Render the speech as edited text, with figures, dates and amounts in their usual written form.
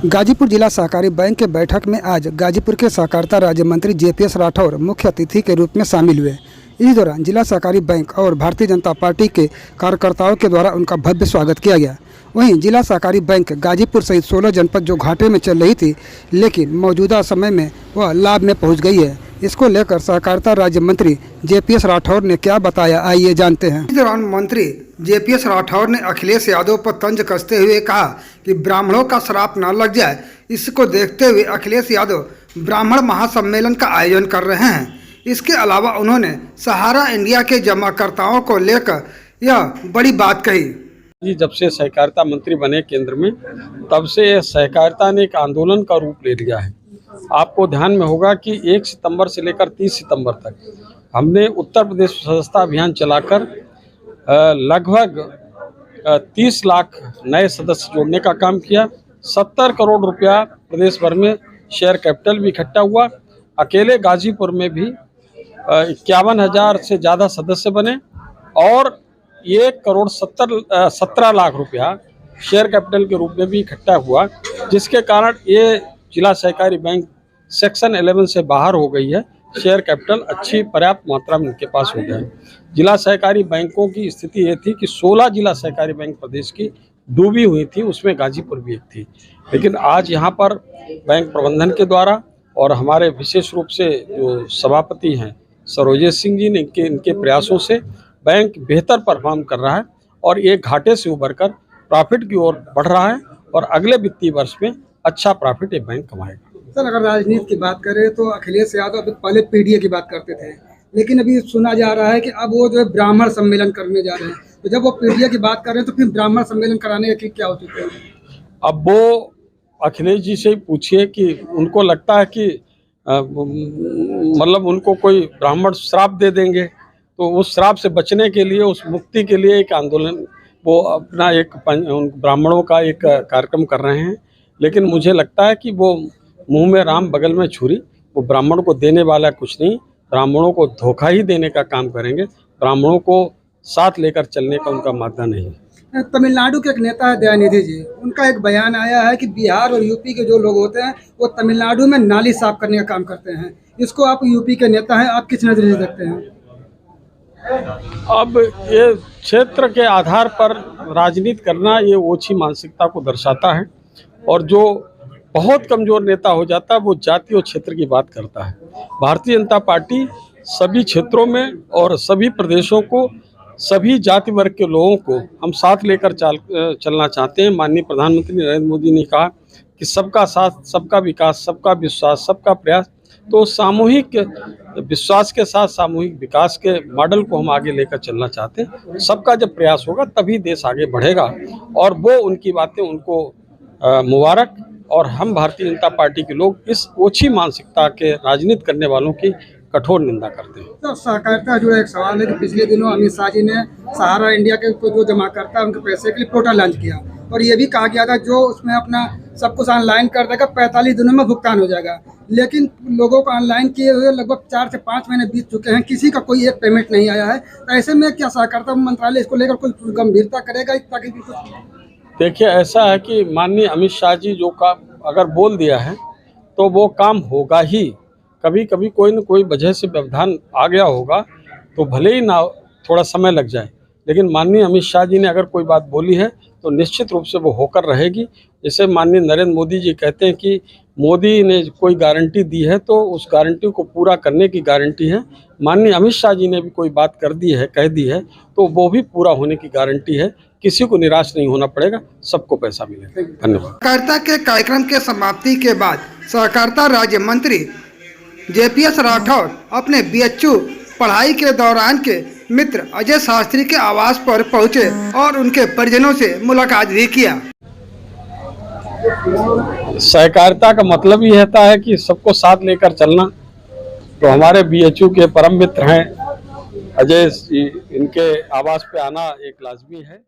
गाजीपुर जिला सहकारी बैंक के बैठक में आज गाजीपुर के सहकारिता राज्य मंत्री जेपीएस राठौर मुख्य अतिथि के रूप में शामिल हुए। इस दौरान जिला सहकारी बैंक और भारतीय जनता पार्टी के कार्यकर्ताओं के द्वारा उनका भव्य स्वागत किया गया। वहीं जिला सहकारी बैंक गाजीपुर सहित 16 जनपद जो घाटे में चल रही थी, लेकिन मौजूदा समय में वह लाभ में पहुंच गई है। इसको लेकर सहकारिता राज्य मंत्री जेपीएस राठौर ने क्या बताया, आइए जानते हैं। इस दौरान मंत्री जेपीएस राठौर ने अखिलेश यादव पर तंज कसते हुए कहा कि ब्राह्मणों का श्राप न लग जाए, इसको देखते हुए अखिलेश यादव ब्राह्मण महासम्मेलन का आयोजन कर रहे हैं। इसके अलावा उन्होंने सहारा इंडिया के जमाकर्ताओं को लेकर यह बड़ी बात कही। जी, जब से सहकारिता मंत्री बने केंद्र में, तब से सहकारिता ने एक आंदोलन का रूप ले लिया है। आपको ध्यान में होगा कि 1 सितंबर से लेकर 30 सितंबर तक हमने उत्तर प्रदेश सदस्यता अभियान चलाकर लगभग 30 लाख नए सदस्य जोड़ने का काम किया। 70 करोड़ रुपया प्रदेश भर में शेयर कैपिटल भी इकट्ठा हुआ। अकेले गाजीपुर में भी 51,000 से ज़्यादा सदस्य बने और 1,17 लाख रुपया शेयर कैपिटल के रूप में भी इकट्ठा हुआ, जिसके कारण ये जिला सहकारी बैंक सेक्शन 11 से बाहर हो गई है। शेयर कैपिटल अच्छी पर्याप्त मात्रा में इनके पास हो गया है। जिला सहकारी बैंकों की स्थिति ये थी कि 16 जिला सहकारी बैंक प्रदेश की डूबी हुई थी, उसमें गाजीपुर भी एक थी। लेकिन आज यहाँ पर बैंक प्रबंधन के द्वारा और हमारे विशेष रूप से जो सभापति हैं सरोजेश सिंह जी ने, इनके प्रयासों से बैंक बेहतर परफॉर्म कर रहा है और एक घाटे से उभर कर प्रॉफिट की ओर बढ़ रहा है और अगले वित्तीय वर्ष में अच्छा प्रॉफिट ये बैंक कमाएगा। सर, अगर राजनीति की बात करें तो अखिलेश यादव पहले पीडीए की बात करते थे, लेकिन अभी सुना जा रहा है कि अब वो जो है ब्राह्मण सम्मेलन करने जा रहे हैं। तो जब वो पीडीए की बात कर रहे हैं तो फिर ब्राह्मण सम्मेलन कराने का क्या हो चुका है? अब वो अखिलेश जी से ही पूछिए कि उनको लगता है कि मतलब उनको कोई ब्राह्मण श्राप दे देंगे, तो उस श्राप से बचने के लिए, उस मुक्ति के लिए एक आंदोलन, वो अपना एक ब्राह्मणों का एक कार्यक्रम कर रहे हैं। लेकिन मुझे लगता है कि वो मुंह में राम बगल में छुरी, वो ब्राह्मण को देने वाला कुछ नहीं, ब्राह्मणों को धोखा ही देने का काम करेंगे। ब्राह्मणों को साथ लेकर चलने का उनका मादा नहीं है। तमिलनाडु के एक नेता है दयानिधि जी, उनका एक बयान आया है कि बिहार और यूपी के जो लोग होते हैं वो तमिलनाडु में नाली साफ करने का काम करते हैं। इसको आप यूपी के नेता हैं, आप किस नजरिए से देखते हैं? अब ये क्षेत्र के आधार पर राजनीति करना ये ओछी मानसिकता को दर्शाता है और जो बहुत कमज़ोर नेता हो जाता है वो जाति और क्षेत्र की बात करता है। भारतीय जनता पार्टी सभी क्षेत्रों में और सभी प्रदेशों को, सभी जाति वर्ग के लोगों को हम साथ लेकर चलना चाहते हैं। माननीय प्रधानमंत्री नरेंद्र मोदी ने कहा कि सबका साथ, सबका विकास, सबका विश्वास, सबका प्रयास। तो सामूहिक विश्वास के साथ सामूहिक विकास के मॉडल को हम आगे लेकर चलना चाहते हैं। सबका जब प्रयास होगा तभी देश आगे बढ़ेगा और वो उनकी बातें उनको मुबारक। और हम भारतीय जनता पार्टी के लोग इस ओछी मानसिकता के राजनीति करने वालों की कठोर निंदा करते हैं। तो सहकारिता जो एक सवाल है कि पिछले दिनों अमित शाह जी ने सहारा इंडिया के जो जमाकर्ता उनके पैसे के लिए पोर्टल लॉन्च किया और ये भी कहा गया था जो उसमें अपना सब कुछ ऑनलाइन कर देगा, 45 दिनों में भुगतान हो जाएगा। लेकिन लोगों को ऑनलाइन किए हुए लगभग 4 से 5 महीने बीत चुके हैं, किसी का कोई एक पेमेंट नहीं आया है। तो ऐसे में क्या सहकारिता मंत्रालय इसको लेकर कोई गंभीरता करेगा ताकि कुछ? देखिए, ऐसा है कि माननीय अमित शाह जी जो काम अगर बोल दिया है तो वो काम होगा ही। कभी कभी कोई न कोई वजह से व्यवधान आ गया होगा तो भले ही ना थोड़ा समय लग जाए, लेकिन माननीय अमित शाह जी ने अगर कोई बात बोली है तो निश्चित रूप से वो होकर रहेगी। जैसे माननीय नरेंद्र मोदी जी कहते हैं कि मोदी ने कोई गारंटी दी है तो उस गारंटी को पूरा करने की गारंटी है। माननीय अमित शाह जी ने भी कोई बात कर दी है, कह दी है, तो वो भी पूरा होने की गारंटी है। किसी को निराश नहीं होना पड़ेगा, सबको पैसा मिलेगा। धन्यवाद। सहकारिता के कार्यक्रम के समाप्ति के बाद सहकारिता राज्य मंत्री जेपीएस राठौर अपने बीएचयू पढ़ाई के दौरान के मित्र अजय शास्त्री के आवास पर पहुंचे और उनके परिजनों से मुलाकात भी किया। सहकारिता का मतलब ही रहता है कि सबको साथ लेकर चलना। तो हमारे बीएचयू के परम मित्र हैं अजय, इनके आवास पे आना एक लाजमी है।